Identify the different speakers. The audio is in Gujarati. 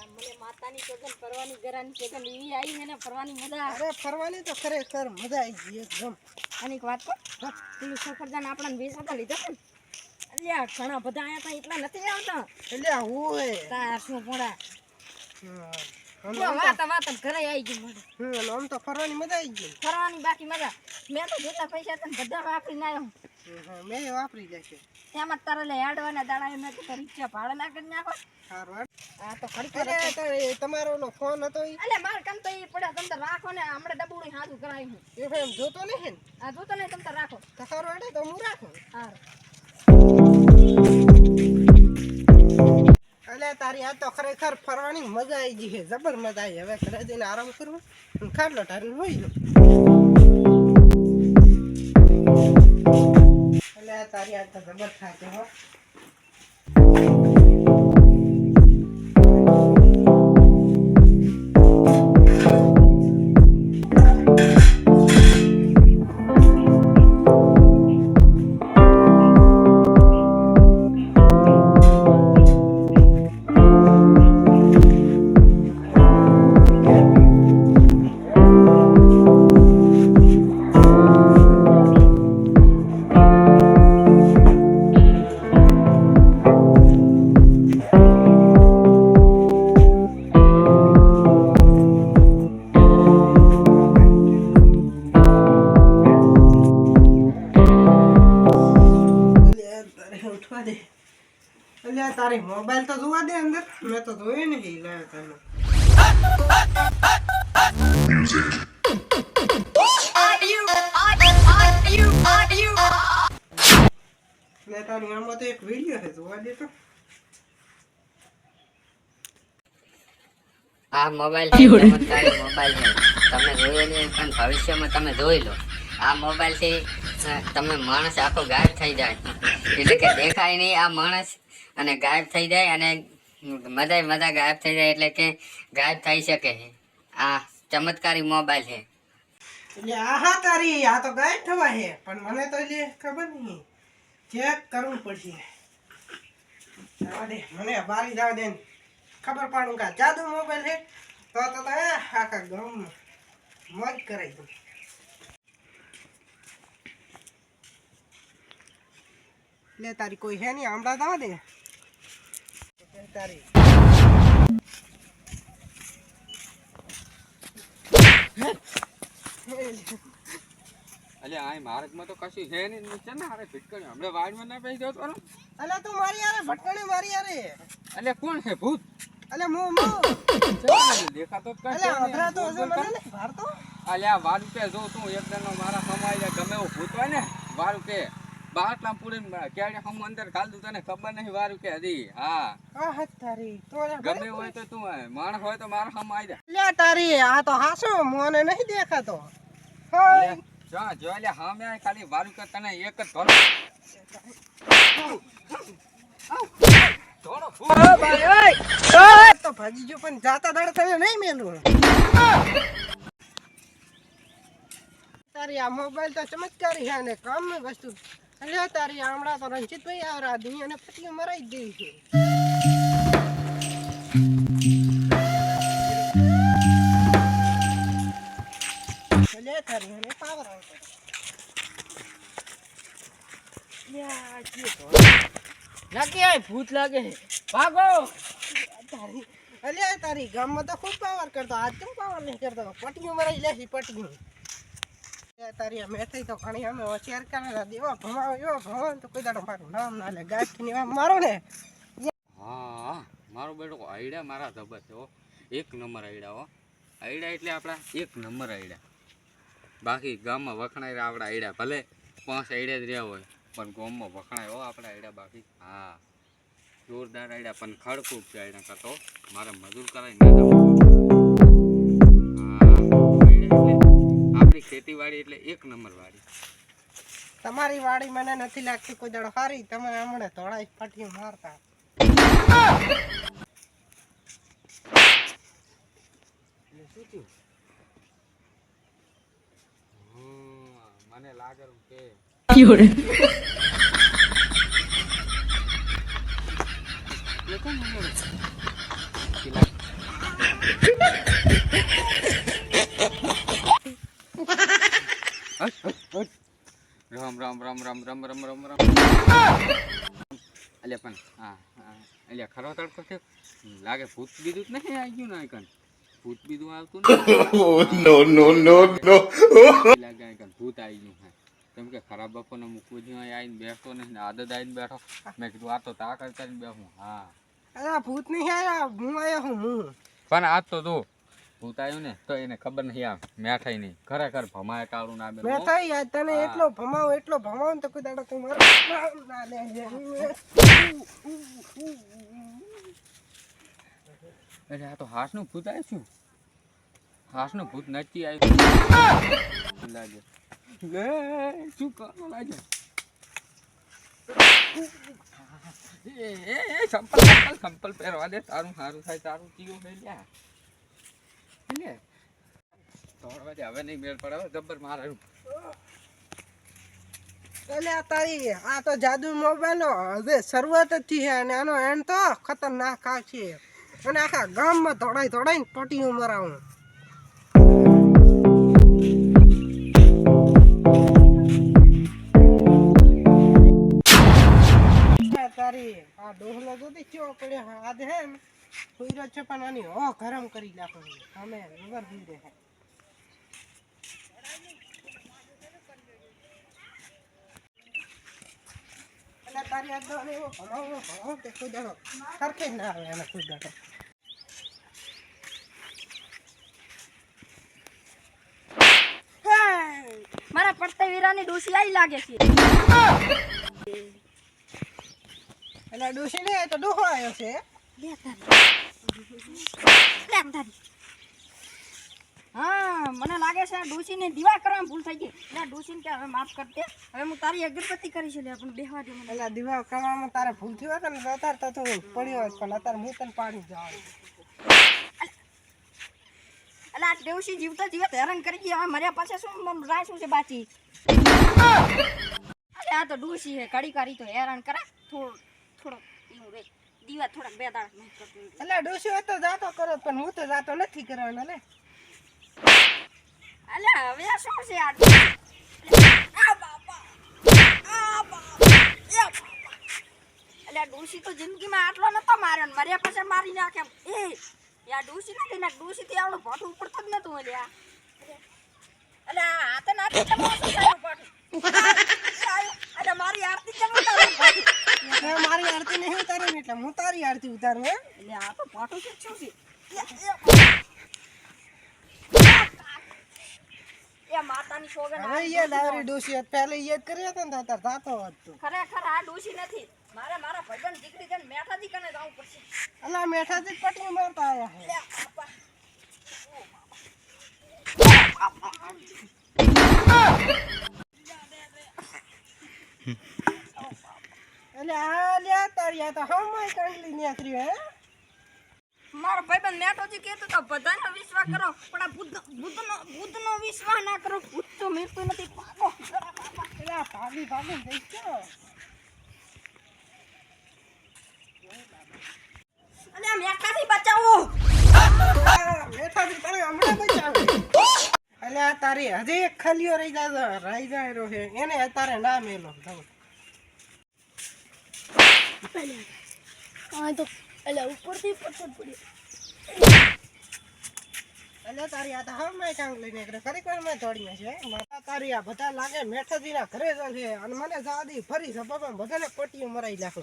Speaker 1: મને માતાની સોગન ફરવાની ગરાની સોગન એવી આવી હે ને ફરવાની મજા.
Speaker 2: અરે ફરવાની તો ખરેખર મજા આવી ગઈ એકદમ.
Speaker 1: અને એક વાત કહું, પેલું સફરજન આપણને 20 હતા લીધા ને, અલ્યા ઘણા બધા આયા તા એટલા નથી આવતા.
Speaker 2: એટલે હોય
Speaker 1: તાર શું પોડા
Speaker 2: આમ
Speaker 1: વાત ઘરે આવી ગઈ મને.
Speaker 2: આમ તો ફરવાની મજા આવી ગઈ.
Speaker 1: ફરવાની બાકી મજા. મેં તો જેટલા પૈસા તને બધા વાપરીને આવ્યો.
Speaker 2: મેં વાપરી જશે
Speaker 1: એમાં તારે લે હેડવાના દાડા મેં તો રિક્ષા ભાડે ના કરી નાખો.
Speaker 2: સારું
Speaker 1: આ તો ખરી
Speaker 2: તમારો ઓલો ફોન હતો
Speaker 1: અલે માર કામ તો ઈ પડ્યા તમે તો રાખો ને હમણાં ડબુડી હાથું કરાવ્યું.
Speaker 2: એમ જોતો નહીં ને
Speaker 1: આ જોતો નહીં તમે તો રાખો.
Speaker 2: સારું અડે તો હું રાખું.
Speaker 1: સારું.
Speaker 2: અલે તારી આ તો ખરેખર ફરવાની મજા આવી ગઈ છે. જબર મજા આવી. હવે ઘરે જઈને આરામ કરવો અને ખાટલો ટારીને હોઈ જાવ. અલે તારી આ તો જબર થાકે હો. તારી મોબાઈલ તો જોવા દે અંદર. મેં તો જોયું નહીં. તારી આમાં તો એક વિડીયો છે જોવા દે તો.
Speaker 3: આ મોબાઈલ ચમત્કારી મોબાઈલ છે. તમે જોયો નહીં પણ ભવિષ્યમાં તમે જોઈ લો. આ મોબાઈલથી તમે માણસ આખો ગાયબ થઈ જાય, એટલે કે દેખાય નહીં આ માણસ, અને ગાયબ થઈ જાય, અને મજા ગાયબ થઈ જાય, એટલે કે ગાયબ થઈ શકે. આ ચમત્કારી મોબાઈલ છે.
Speaker 2: એટલે આહા તારી આ તો ગાયબ થવા છે, પણ મને તો એટલે ખબર નહીં. ચેક કરવું પડશે. જવા દે મને બારી જવા દે ખબર પાડું કે જાદુ મોબાઈલ છે તો આખા ગામમાં મોજ કરાઈ દઉં. લે તારી કોઈ હે નહીં હમણાં જવા દે તારી.
Speaker 4: અલે આ માર્ગમાં તો કશું છે નહીં. નીચે ના અરે ભટકણી હમણાં વાડમાં ના પૈસા જતો રહો.
Speaker 2: અલે તું મારી યાર ભટકણી મારી યાર.
Speaker 4: અલે કોણ છે ભૂત?
Speaker 2: અલે મો
Speaker 4: દેખાતો જ
Speaker 2: અલે અધરા તો હશે મને ને ભાર તો.
Speaker 4: અલે આ વારું કે જો તું એકદમ મારા સમાય જાય ગમે એવું ભૂત હોય ને વારું કે બાટલા પૂરીને ક્યારે હમ અંદર ઘાલ દઉં તને ખબર નહીં વારું કે હજી. હા
Speaker 2: આ તારી તો
Speaker 4: ગમે હોય તો તું માણસ હોય તો મારા હમ આવી જાય.
Speaker 2: લે તારી આ તો હાસો મને નહીં દેખાતો. હોય
Speaker 4: જા જો લે હામે ખાલી વારું કે તને એક જ ધોળો
Speaker 2: તો ભાજી જો પણ જાતા દાડ તને નહીં મેલું. તારી આ મોબાઈલ તો ચમત્કારી છે ને કામની વસ્તુ. અલે તારી હમણાં તો રંજીતભાઈ આવરા દુનિયાને પટ્ટી મરાઈ ગઈ છે. અલે તારી એને પાવર આવતો.
Speaker 1: નક્કી આય ભૂત લાગે ભાગો.
Speaker 2: તારી અલે તારી ગામમાં તો ખૂબ પાવર કરતો. આજ કેમ પાવર નહીં કરતો? પટ્ટીઓ મરાઈ લેશી પટ્ટીઓ. તારી અમે થઈ તો ઘણી અમે હોશિયાર કરેલા દેવા ભમાવો એવો ભમાવો તો કોઈ દાડો મારું નામ ના લે. ગાંઠની મારો ને.
Speaker 4: હા મારો બેટો આઈડિયા મારા જબર છે હો. એક નંબર આઈડિયા હો. આઈડિયા એટલે આપણા એક નંબર આઈડિયા. બાકી ગામમાં વખણાય આપણા આઈડિયા ભલે 5 આઈડિયા જ રહ્યા હોય પણ ગામમાં વખણાય હો આપણા આઈડિયા. બાકી હા જોરદાર આઈડિયા પણ ખડકૂપ છે આઈડિયા કરતો. મારે મજૂર કરાય ના આપણી ખેતીવાડી એટલે એક નંબર વાડી.
Speaker 2: તમારી વાડી મને નથી લાગતી કોઈ દાડો હારી. તમે હમણાં ધોળાઈ પટ્ટીઓ મારતા.
Speaker 4: મને લાગે કે રામ રામ રામ રામ રામ રામ રામ રામ અલ્યા પણ હા અલ્યા ખરો તડકો છે લાગે ભૂત બીજું જ નહીં આવી ગયું ને આઈકન ભૂત બીજું આવતું લાગે આઈકન ભૂત આવી ગયું હે કેમ કે ખરાબ બપોરને મૂકવું જ આવીને બેસતો નહીં ને આદત આવીને બેઠો મેં કીધું આ તો તા કરતા બેસું હા
Speaker 2: અરે ભૂત નહીં આયા હું આયો હું
Speaker 4: પણ આજ તો તું ભૂત આવ્યું ને તો એને ખબર નહીં આમ મેઠાઈ નહીં ખરેખર ભમાય ટાળું ના
Speaker 2: મેં થઈ યાર તને એટલો ભમાવ ને તો કોઈ દાડો તું મારો ના લે
Speaker 4: અરે આ તો હાસનું ભૂત આવ્યું છું હાસનું ભૂત નચી આવ્યું લાગે શું કરો લાગે સંપલ પહેરવા દે તારું સારું થાય તારું ચીયું લઈ લ્યા લે તોડવા દે હવે નહીં મેળ પડે જબ્બર મારું
Speaker 2: એટલે તારી આ તો જાદુ મોબાઈલ હવે શરૂઆત જ થઈ છે અને આનો એન્ડ તો ખતરનાક આવશે અને આખા ગામમાં દોડાઈને પટીઓ મરાવું તારી આ ડોહલો જોતી કેવો પડ્યો આજ હે સુઈરો છે પણ આની હો ગરમ કરી નાખો અમે વગર ભૂલે હે એટલે તારી આ તો એવો ભણાવો કે કોઈ દાડો સરખે ના આવે એને કોઈ દાડો
Speaker 1: મારા પડતા વીરાની ડોસી આવી લાગે છે
Speaker 2: એટલે ડોસી ને તો ડોહો આવ્યો છે
Speaker 1: હા મને લાગે છે આ ડોસીને દીવા કરવામાં ભૂલ થઈ ગઈ એટલે ડોસીને કે હવે માફ કરતે હવે હું તારી અગરબત્તી કરી છે પણ બેહવા દે મને
Speaker 2: એટલે દીવા કરવામાં તારે ભૂલ થયું હોય ને અત્યારે તો તું પડ્યો હોય પણ અત્યારે હું તને પાડી જવાનું
Speaker 1: એટલે આ ડોસી જીવતા જીવત હેરાન કરી ગઈ હવે મર્યા પાછા શું રાહ શું છે બાચી અરે આ તો ડોસી હે કડી કરી તો હેરાન કરે થોડો એવું રે દીવા થોડાક બે દાડા નહીં કરતી
Speaker 2: એટલે ડોસી હોય તો જાતો કરો પણ હું તો જાતો નથી કરવાનો લે
Speaker 1: અલે હવે આ શું છે આ બાપા અલે ડોસી તો જિંદગીમાં આટલો નતો માર્યો ને મર્યા પછી મારી નાખે એ યા ડોસી નથી ના ડોસી થી આવડો ભાઠું ઉપડતો જ નતું અલે અલે આ તો ના કેમ મોસું ભાઠું અલે મારી આરતી કેમ ઉતારું
Speaker 2: મારી આરતી નહીં ઉતારી ને એટલે હું તારી આરતી ઉતારું હે
Speaker 1: એટલે આ તો ભાઠું શું છે એ માતાની સોગન
Speaker 2: હવે યાદ આવરી ડોસી પહેલે યાદ કર્યો હતો ને તો તાર જાતો હતો
Speaker 1: ખરેખર આ ડોસી નથી મારા ભજન દીકરી જન મેઠાજી કને જવું પડશે
Speaker 2: અલા મેઠાજી પટી મારતા આયા હે એટલે આ લ્યા તારી આ તો હમાય કાંડલી નીકળી હે
Speaker 1: મારો ભાઈબંધ મેઠોજી કહેતો તો બધાનો વિશ્વાસ કરો પણ આ બુદ્ધનો વિશ્વાસ ના કરો બુદ્ધ તો મેરતો નથી પાકો
Speaker 2: એટલે આ ભાગી જઈ ગયો
Speaker 1: અને આ મેઠાથી બચાવો
Speaker 2: મેઠાજી તને હમણાં બચાવે એટલે આ તારી હજી એક ખલીઓ રહી જાય રહ્યો છે એને અત્યારે ના મેલો
Speaker 1: તો એટલે ઉપરથી પથ્થર પડ્યો
Speaker 2: એટલે તારી આ તો હમાય કાંગ લઈને નીકળે ખરેખર મેં દોડીએ છે માતા તારી આ બધા લાગે મેઠાજીના ઘરે જ છે અને મને જાદી ફરી સભામાં બધાને પટ્ટીઓ મરાઈ નાખો